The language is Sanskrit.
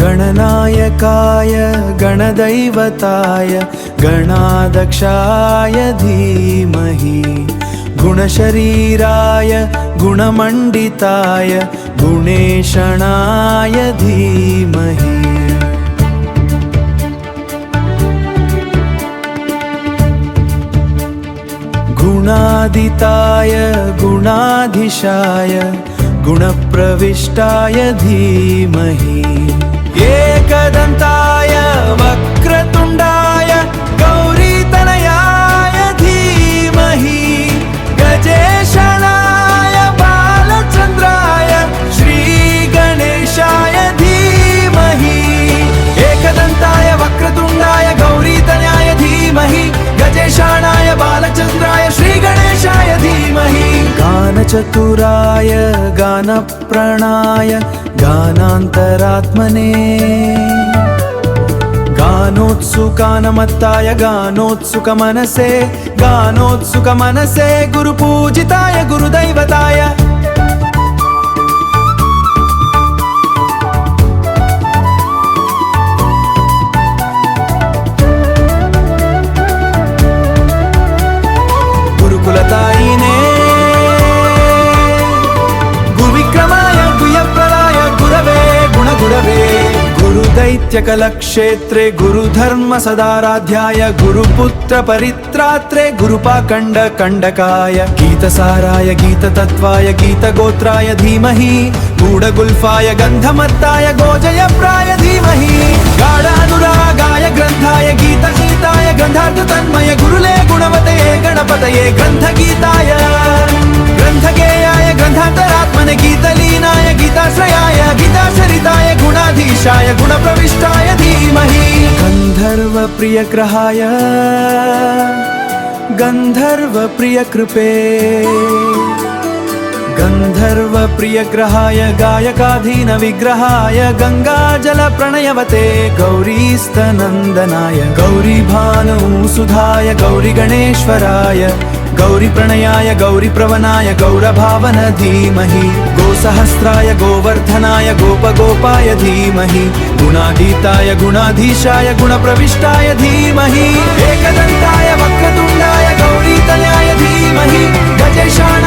गणनायकाय गणदैवताय गणाध्यक्षाय धीमहि गुणशरीराय गुणमण्डिताय गुणेशणाय धीमहि गुणादिताय गुणाधीशाय गुणप्रविष्टाय धीमहि एकदन्ताय वक्रतुण्डाय गौरीतनयाय धीमहि गजेशणाय बालचन्द्राय श्रीगणेशाय धीमहि एकदन्ताय वक्रतुण्डाय गौरीतनयाय धीमहि गजेशाणाय बालचन्द्राय श्रीगणेशाय धीमहि गानचतुराय गानप्रणाय गानान्तरात्मने गानोत्सुकानमत्ताय गानोत्सुकमनसे गानोत्सुकमनसे गुरुपूजिताय गुरुदैवताय गुरुकुलतायिने गुरुविक्रमाय गुह्यप्रदाय गुरवे गुणगुरवे गुरुदैत्यकलक्षेत्रे गुरुधर्मसदाराध्याय गुरुपुत्रपरित्रात्रे गुरुपाखण्डकण्डकाय गीतसाराय गीततत्त्वाय गीतगोत्राय धीमहि गूढगुल्फाय गन्धमत्ताय गोजयप्राय धीमहि गाढानुरागाय ग्रन्थाय गीतगीताय गन्धार्थतन्मय गुरुले गुणवतये गणपतये ग्रन्थगीताय ग्रन्थगेयाय ग्रन्थान्तरात्मने गीतलीनाय गीताश्रयाय गीताचरिताय गुणाधीशाय गुणप्रविष्टाय धीमहि गन्धर्वप्रियग्रहाय गन्धर्वप्रियकृपे गन्धर्वप्रियग्रहाय गायकाधीनविग्रहाय गङ्गाजलप्रणयवते गौरीस्तनन्दनाय गौरीभानुसुधाय गौरीगणेश्वराय गौरीप्रणयाय गौरीप्रवनाय गौरभावन धीमहि गोसहस्राय गोवर्धनाय गोपगोपाय धीमहि गुणाधीताय गुणाधीशाय गुणप्रविष्टाय धीमहि एकदन्ताय वक्रतुण्डाय गौरीतनयाय धीमहि गजेशाणाय